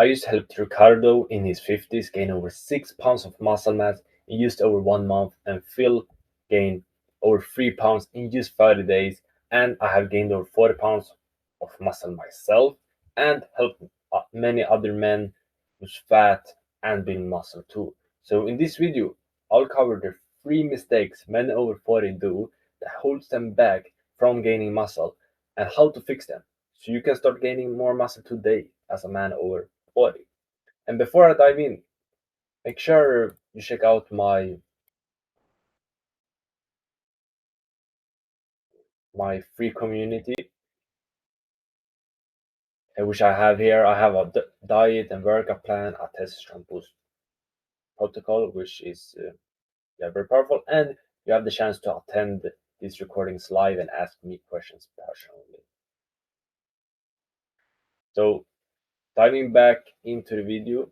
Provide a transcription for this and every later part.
I used to help Ricardo in his 50s gain over 6 pounds of muscle mass in just over 1 month, and Phil gained over 3 pounds in just 30 days. And I have gained over 40 pounds of muscle myself and helped many other men lose fat and build muscle too. So, in this video, I'll cover the 3 mistakes men over 40 do that holds them back from gaining muscle and how to fix them so you can start gaining more muscle today as a man over 40. And before I dive in, make sure you check out my free community, which I have here. I have a diet and workout plan, a testosterone boost protocol, which is yeah, very powerful, and you have the chance to attend these recordings live and ask me questions personally. So diving back into the video,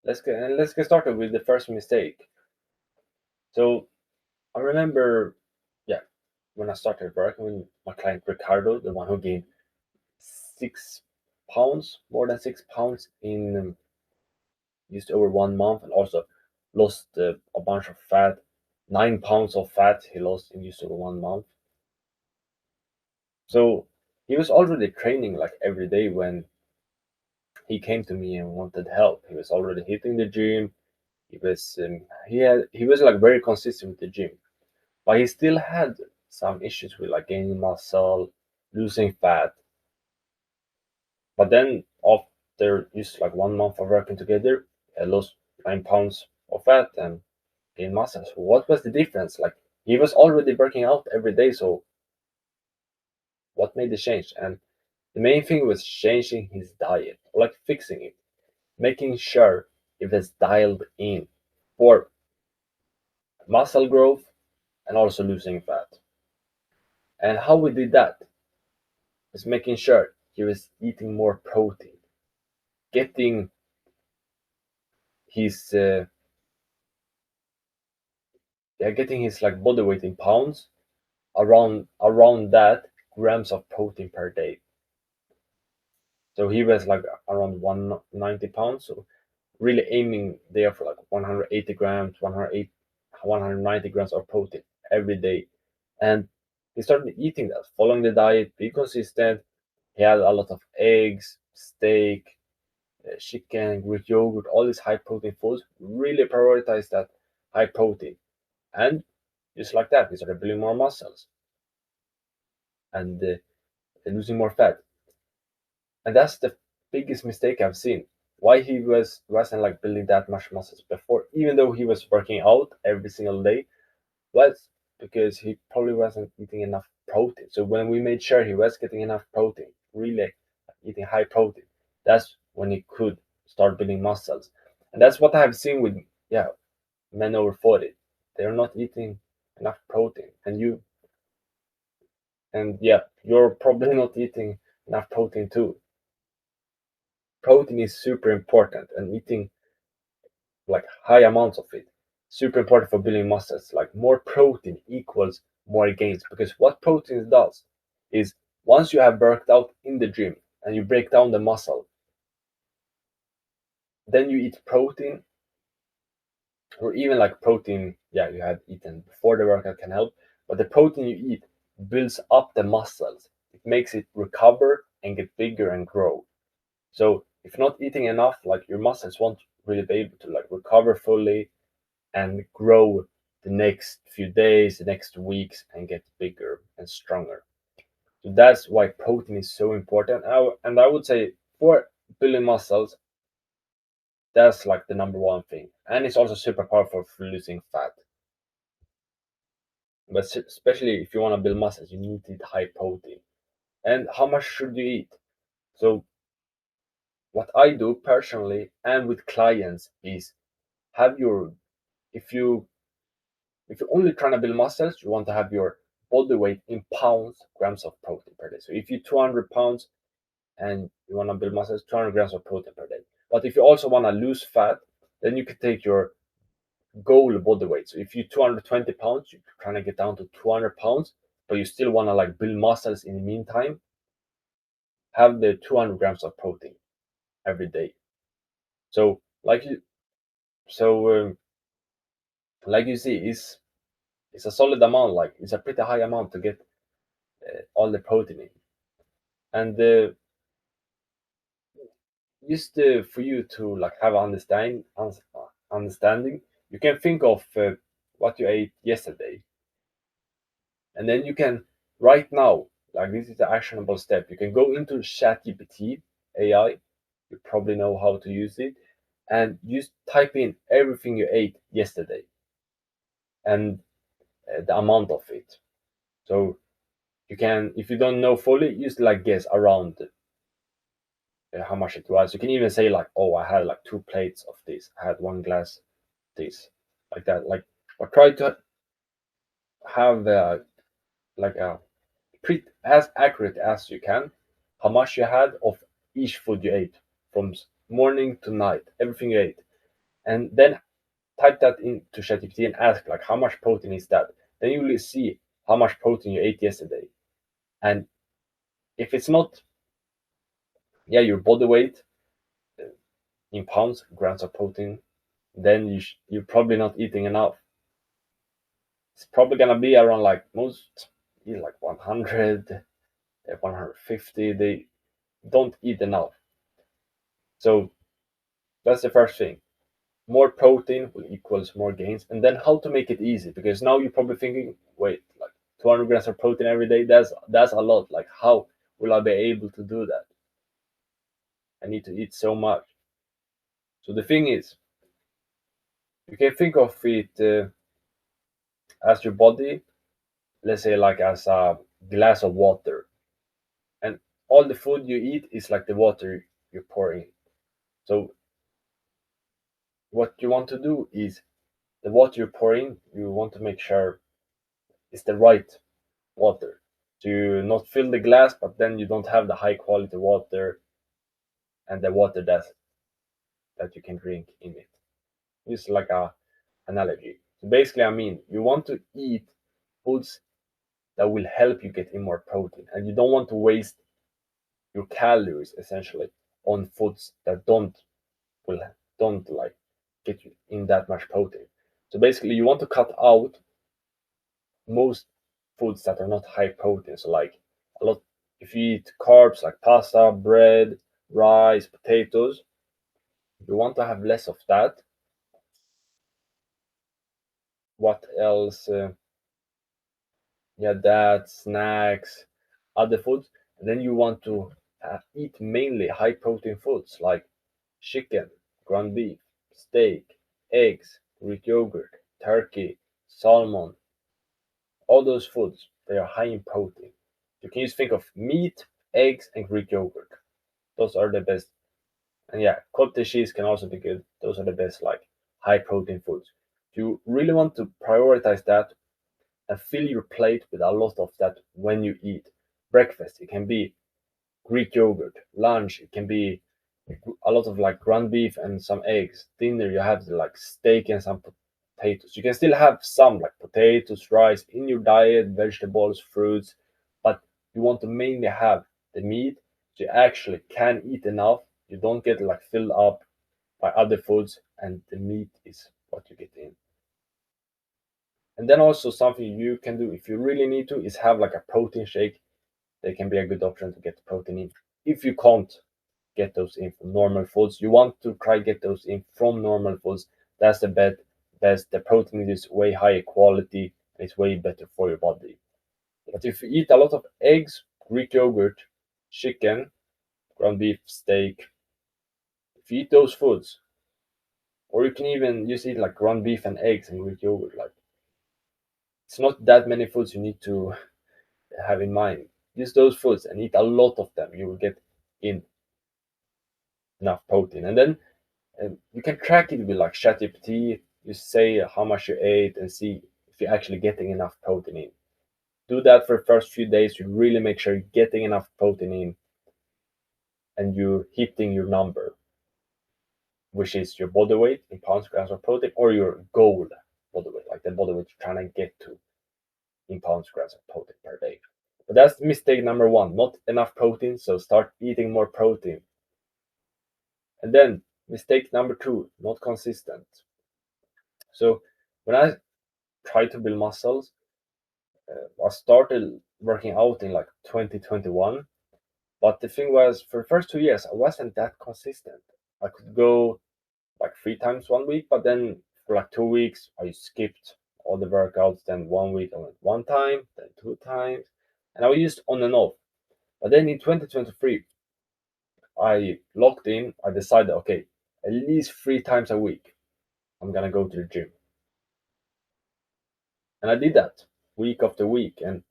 let's get started with the first mistake. So I remember, yeah, when I started working with my client Ricardo, the one who gained 6 pounds, more than 6 pounds in just over 1 month, and also lost a bunch of fat. 9 pounds of fat he lost in just over 1 month. So he was already training like every day when he came to me and wanted help. He was already hitting the gym. He was like very consistent with the gym, but he still had some issues with like gaining muscle, losing fat. But then after just like 1 month of working together, I lost 9 pounds of fat and gained muscle. So what was the difference? Like he was already working out every day, so what made the change? And the main thing was changing his diet, like fixing it, making sure it was dialed in for muscle growth and also losing fat. And how we did that was making sure he was eating more protein, getting his getting his like body weight in pounds, around that grams of protein per day. So he was like around 190 pounds. So really aiming there for like 180 grams, 190 grams of protein every day. And he started eating that, following the diet, be consistent. He had a lot of eggs, steak, chicken, Greek yogurt, all these high protein foods. Really prioritize that high protein. And just like that, he started building more muscles and losing more fat. And that's the biggest mistake I've seen. Why he wasn't like building that much muscles before, even though he was working out every single day, was because he probably wasn't eating enough protein. So when we made sure he was getting enough protein, really eating high protein, that's when he could start building muscles. And that's what I have seen with men over 40. They're not eating enough protein. You're probably not eating enough protein too. Protein is super important, and eating like high amounts of it super important for building muscles. Like more protein equals more gains, because what protein does is once you have worked out in the gym and you break down the muscle, then you eat protein, or even like protein you had eaten before the workout can help, but the protein you eat builds up the muscles. It makes it recover and get bigger and grow. So if you're not eating enough, like your muscles won't really be able to like recover fully and grow the next few days, the next weeks, and get bigger and stronger. So that's why protein is so important. And I would say for building muscles, that's like the number one thing. And it's also super powerful for losing fat. But especially if you want to build muscles, you need to eat high protein. And how much should you eat? So what I do personally and with clients is have your if you're only trying to build muscles, you want to have your body weight in pounds, grams of protein per day. So if you're 200 pounds and you want to build muscles, 200 grams of protein per day. But if you also want to lose fat, then you could take your goal body weight. So if you're 220 pounds, you're trying to get down to 200 pounds, but you still want to like build muscles in the meantime, have the 200 grams of protein every day. So like you, so like you see, it's a solid amount. Like it's a pretty high amount to get all the protein in. And just for you to like have understanding, you can think of what you ate yesterday, and then you can right now, like this is the actionable step. You can go into ChatGPT AI. You probably know how to use it, and just type in everything you ate yesterday and the amount of it. So you can, if you don't know fully, just like guess around how much it was. You can even say like, oh, I had like 2 plates of this. I had 1 glass this, like that. Like, or try to have like a pretty as accurate as you can how much you had of each food you ate from morning to night, everything you ate, and then type that into ChatGPT and ask like how much protein is that. Then you will see how much protein you ate yesterday, and if it's not, yeah, your body weight in pounds, grams of protein, then you're probably not eating enough. It's probably gonna be around like most eat like 100, 150. They don't eat enough. So that's the first thing. More protein will equals more gains, and then how to make it easy, because now you're probably thinking, wait, like 200 grams of protein every day, that's a lot. Like how will I be able to do that? I need to eat so much. So the thing is, you can think of it as your body, let's say like as a glass of water, and all the food you eat is like the water you pour in. So what you want to do is the water you pour in, you want to make sure it's the right water. So you not fill the glass, but then you don't have the high quality water and the water that you can drink in it. It's like a analogy. So basically, I mean, you want to eat foods that will help you get in more protein, and you don't want to waste your calories essentially on foods that will don't like get you in that much protein. So basically, you want to cut out most foods that are not high protein. So like a lot, if you eat carbs like pasta, bread, rice, potatoes, you want to have less of that. What else? Yeah, that snacks, other foods. And then you want to eat mainly high protein foods like chicken, ground beef, steak, eggs, Greek yogurt, turkey, salmon. All those foods, they are high in protein. You can just think of meat, eggs, and Greek yogurt. Those are the best. And yeah, cottage cheese can also be good. Those are the best, like high protein foods. If you really want to prioritize that and fill your plate with a lot of that when you eat breakfast, it can be Greek yogurt. Lunch, it can be a lot of like ground beef and some eggs. Dinner, you have like steak and some potatoes. You can still have some like potatoes, rice in your diet, vegetables, fruits, but you want to mainly have the meat so you actually can eat enough. You don't get like filled up by other foods, and the meat is what you get in. And then also something you can do if you really need to is have like a protein shake. They can be a good option to get the protein in. If you can't get those in from normal foods, you want to try get those in from normal foods. That's the best. The protein is way higher quality and it's way better for your body. But if you eat a lot of eggs, Greek yogurt, chicken, ground beef, steak, if you eat those foods, or you can even just eat like ground beef and eggs and Greek yogurt, like it's not that many foods you need to have in mind. Use those foods and eat a lot of them. You will get in enough protein, and then you can track it with like ChatGPT. You say how much you ate and see if you're actually getting enough protein in. Do that for the first few days. You really make sure you're getting enough protein in and you're hitting your number, which is your body weight in pounds grams of protein, or your goal body weight, like the body weight you're trying to get to in pounds grams of protein per day. But that's mistake number one, not enough protein, so start eating more protein. And then mistake number two, not consistent. So when I try to build muscles, I started working out in like 2021. But the thing was, for the first 2 years, I wasn't that consistent. I could go like 3 times 1 week, but then for like 2 weeks, I skipped all the workouts. Then 1 week, I went 1 time, then 2 times, and I was just on and off. But then in 2023, I locked in. I decided, okay, at least 3 times a week, I'm gonna go to the gym, and I did that week after week. And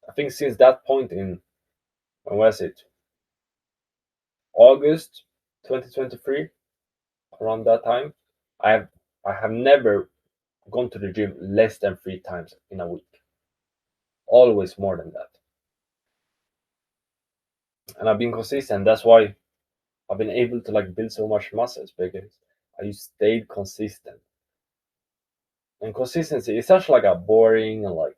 I think since that point in, when was it? August 2023, around that time, I have I have never gone to the gym less than 3 times in a week. Always more than that. And I've been consistent. That's why I've been able to like build so much muscles because I stayed consistent. And consistency is such like a boring and like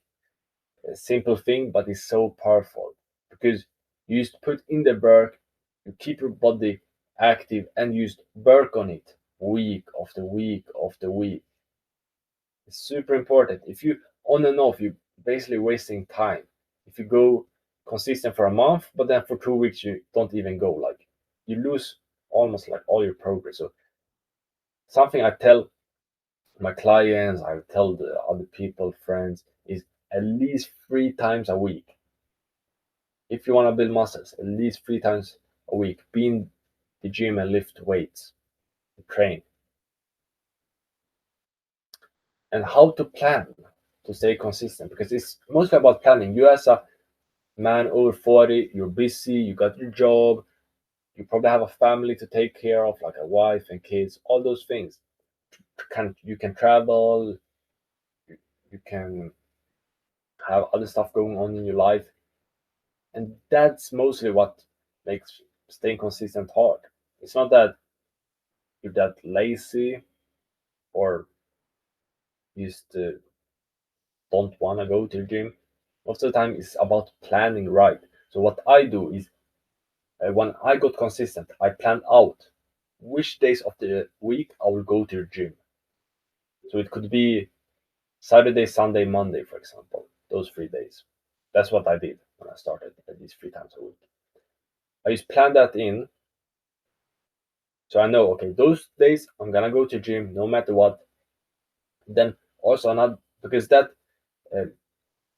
a simple thing, but it's so powerful because you just put in the work, you keep your body active, and you just work on it week after week after week. It's super important. If you on and off, you're basically wasting time. If you go consistent for a month, but then for 2 weeks you don't even go, like you lose almost like all your progress. So something I tell my clients, I tell the other people, friends, is at least 3 times a week. If you want to build muscles, at least 3 times a week, be in the gym and lift weights, train, and how to plan to stay consistent because it's mostly about planning. You as a man over 40, you're busy, you got your job, you probably have a family to take care of, like a wife and kids, all those things. You can travel, you can have other stuff going on in your life, and that's mostly what makes staying consistent hard. It's not that you're that lazy or you just don't want to go to the gym. Most of the time, it's about planning right. So what I do is when I got consistent, I planned out which days of the week I will go to the gym. So it could be Saturday, Sunday, Monday, for example, those 3 days. That's what I did when I started at least 3 times a week. I just planned that in so I know, okay, those days I'm gonna go to gym no matter what. Then also not because that uh,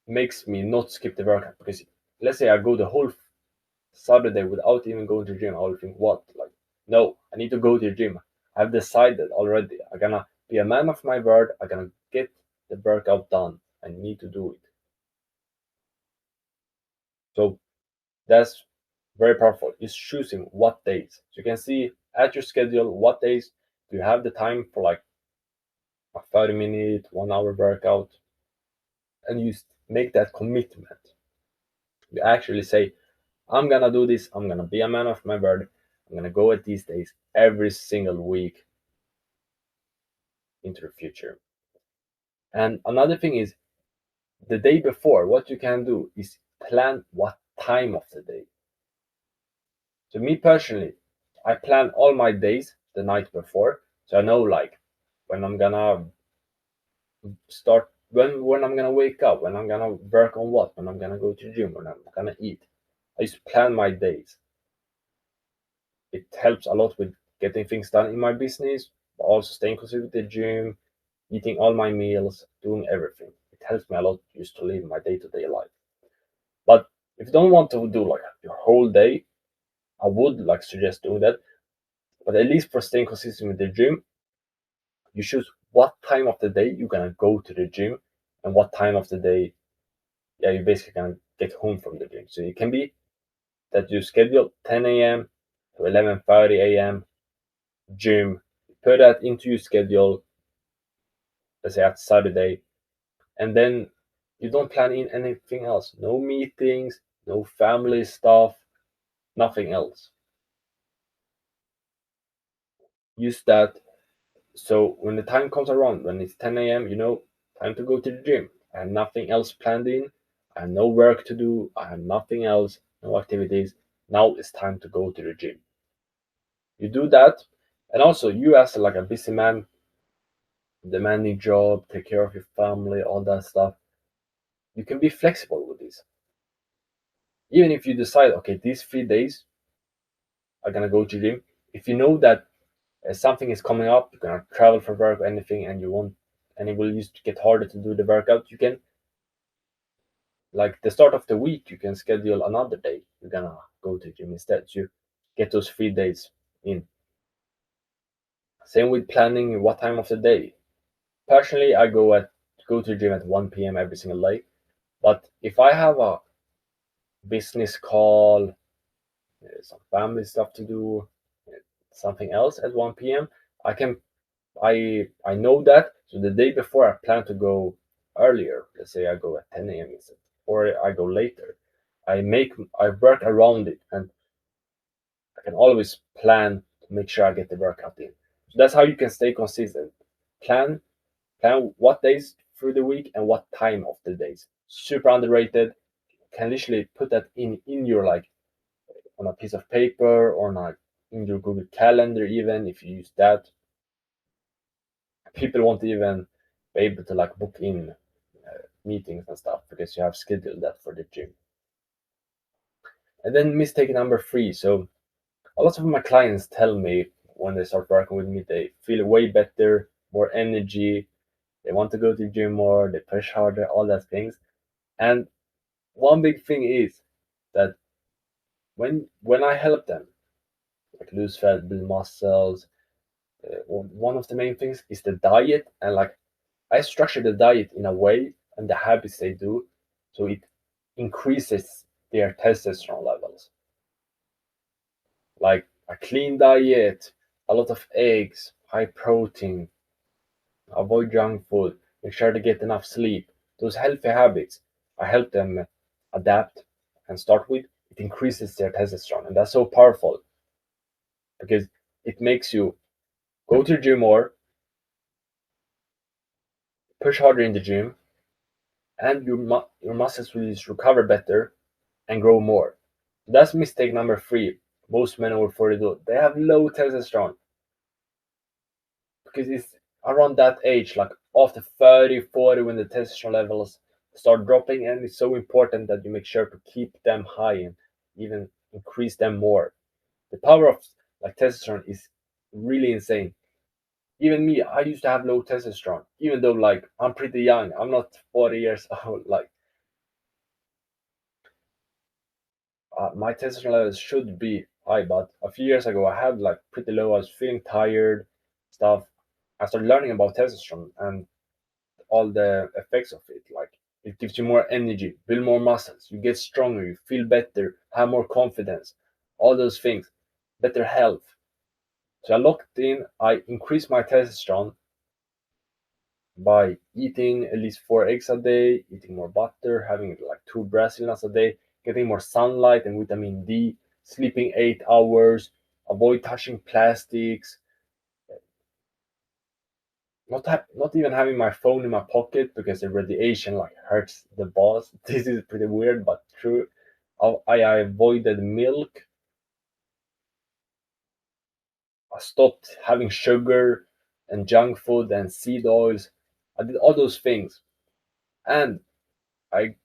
makes me not skip the workout. Because let's say I go the whole Saturday without even going to the gym, I will think, what? Like, no, I need to go to the gym. I've decided already. I'm gonna be a man of my word. I'm gonna get the workout done. I need to do it. So that's very powerful. Is choosing what days. So you can see at your schedule what days do you have the time for like a 30-minute, 1 hour workout, and you make that commitment. You actually say, I'm gonna do this. I'm gonna be a man of my word. I'm gonna go at these days every single week into the future. And another thing is the day before, what you can do is plan what time of the day. So me personally, I plan all my days the night before. So I know like when I'm gonna start when I'm gonna wake up, when I'm gonna work on what, when I'm gonna go to the gym, when I'm gonna eat. I just plan my days. It helps a lot with getting things done in my business, but also staying consistent with the gym, eating all my meals, doing everything. It helps me a lot just to live my day-to-day life. But if you don't want to do like your whole day, I would like suggest doing that. But at least for staying consistent with the gym, you choose what time of the day you're gonna go to the gym and what time of the day, yeah, you basically gonna get home from the gym. So it can be that you schedule 10 a.m. to 11:30 a.m. gym. Put that into your schedule, let's say at Saturday, and then you don't plan in anything else. No meetings, no family stuff, nothing else. Use that so when the time comes around, when it's 10 a.m., time to go to the gym. I have nothing else planned in. I have no work to do, I have nothing else, no activities. Now it's time to go to the gym. You do that, and also you as like a busy man, demanding job, take care of your family, all that stuff. You can be flexible with this. Even if you decide, okay, these 3 days I'm gonna go to gym. If you know that something is coming up, you're gonna travel for work or anything, and you want, and it will just get harder to do the workout. You can, like the start of the week, you can schedule another day. You're gonna go to gym instead. So you get those 3 days in. Same with planning what time of the day. Personally, I go to the gym at 1 p.m. every single day. But if I have a business call, some family stuff to do, something else at 1 p.m., I can I know that. So the day before I plan to go earlier. Let's say I go at 10 a.m. instead, or I go later. I work around it, and I can always plan to make sure I get the workout in. So that's how you can stay consistent. Plan plan what days through the week and what time of the days. Super underrated. Can literally put that in your like on a piece of paper or not in your Google Calendar even if you use that. People won't even be able to like book in meetings and stuff because you have scheduled that for the gym. And then mistake number three. So a lot of my clients tell me when they start working with me, they feel way better, more energy, they want to go to the gym more, they push harder, all that things. And one big thing is that when I help them like lose fat, build muscles, one of the main things is the diet, and like I structure the diet in a way and the habits they do so it increases their testosterone levels. Like a clean diet, a lot of eggs, high protein, avoid junk food, make sure to get enough sleep. Those healthy habits, I help them adapt and start with. It increases their testosterone, and that's so powerful because it makes you go to the gym more, push harder in the gym, and your muscles will just recover better and grow more. That's mistake number three. Most men over 40 do. They have low testosterone because it's around that age, like after 30, 40, when the testosterone levels start dropping, and it's so important that you make sure to keep them high and even increase them more. The power of like testosterone is really insane. Even me, I used to have low testosterone, even though like I'm pretty young. I'm not 40 years old. Like my testosterone levels should be high, but a few years ago I had like pretty low. I was feeling tired, stuff. I started learning about testosterone and all the effects of it. Like it gives you more energy, build more muscles, you get stronger, you feel better, have more confidence, all those things, better health. So I locked in. I increased my testosterone by eating at least 4 eggs a day, eating more butter, having like two Brazil nuts a day, getting more sunlight and vitamin D, sleeping 8 hours, avoid touching plastics, not even having my phone in my pocket because the radiation like hurts the balls. This is pretty weird but true. I avoided milk. I stopped having sugar and junk food and seed oils. I did all those things, and I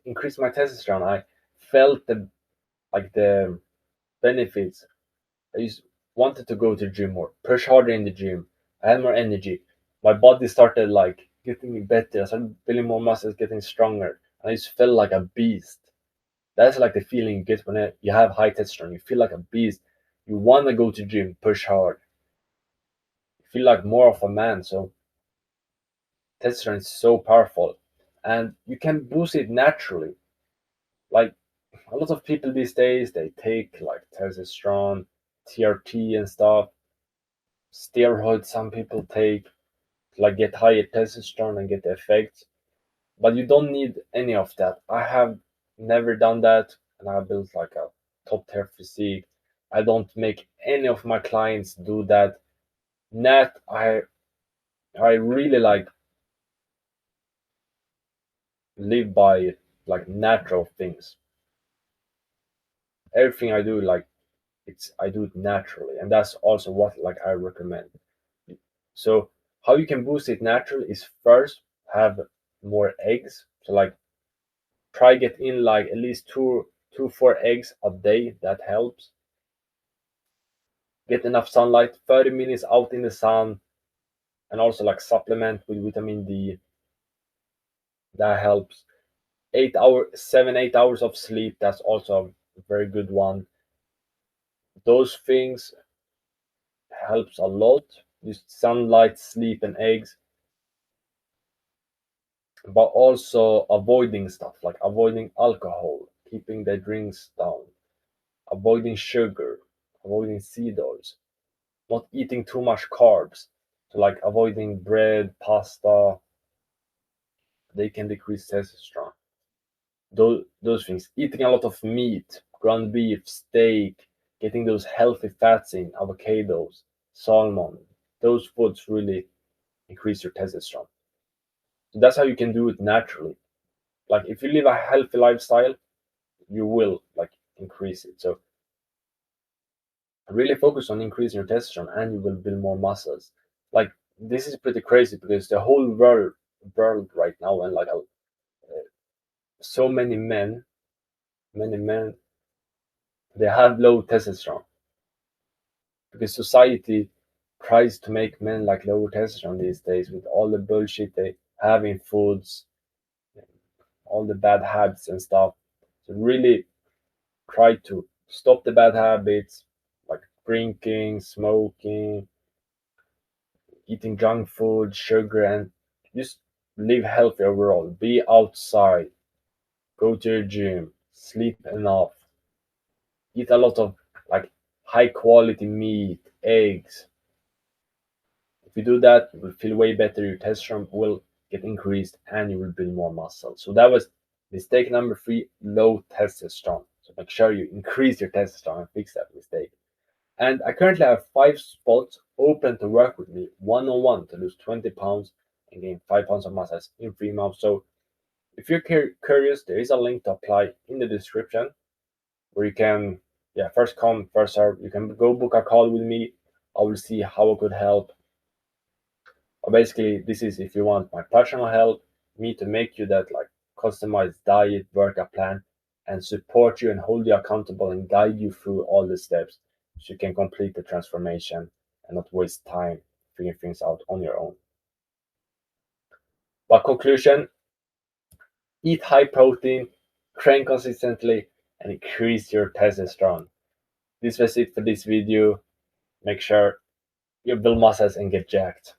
increased my testosterone. I felt the benefits. I just wanted to go to the gym more, push harder in the gym. I had more energy. My body started like getting better. I started building more muscles, getting stronger. And I just felt like a beast. That's like the feeling you get when you have high testosterone. You feel like a beast. You want to go to gym, push hard. You feel like more of a man. So testosterone is so powerful, and you can boost it naturally. Like a lot of people these days, they take like testosterone, TRT and stuff, steroids. Some people take like get higher testosterone and get the effects, but you don't need any of that. I have never done that, and I built like a top tier physique. I don't make any of my clients do that. That I really like live by like natural things. Everything I do, like I do it naturally, and that's also what like I recommend. So how you can boost it naturally is first have more eggs. So like try get in like at least two 4 eggs a day. That helps. Get enough sunlight, 30 minutes out in the sun, and also like supplement with vitamin D. That helps. 7 8 hours of sleep. That's also a very good one. Those things helps a lot. Just sunlight, sleep, and eggs, but also avoiding stuff like avoiding alcohol, keeping the drinks down, avoiding sugar, avoiding seed oils, not eating too much carbs. So like avoiding bread, pasta, they can decrease testosterone. Those things. Eating a lot of meat, ground beef, steak, getting those healthy fats in, avocados, salmon. Those foods really increase your testosterone. So that's how you can do it naturally. Like if you live a healthy lifestyle, you will like increase it. So really focus on increasing your testosterone and you will build more muscles. Like this is pretty crazy because the whole world right now and like so many men they have low testosterone because society tries to make men like low testosterone these days with all the bullshit they have in foods, all the bad habits and stuff. So really try to stop the bad habits like drinking, smoking, eating junk food, sugar, and just live healthy overall. Be outside, go to your gym, sleep enough, eat a lot of like high quality meat, eggs. If you do that, you will feel way better. Your testosterone will get increased and you will build more muscle. So that was mistake number 3, low testosterone. So make sure you increase your testosterone and fix that mistake. And I currently have 5 spots open to work with me one on one to lose 20 pounds and gain 5 pounds of muscle in 3 months. So if you're curious, there is a link to apply in the description where you can, yeah, first come, first serve. You can go book a call with me. I will see how I could help. But basically, this is if you want my personal help, me to make you that like customized diet, workout plan, and support you and hold you accountable and guide you through all the steps so you can complete the transformation and not waste time figuring things out on your own. But conclusion, eat high protein, train consistently, and increase your testosterone. This was it for this video. Make sure you build muscles and get jacked.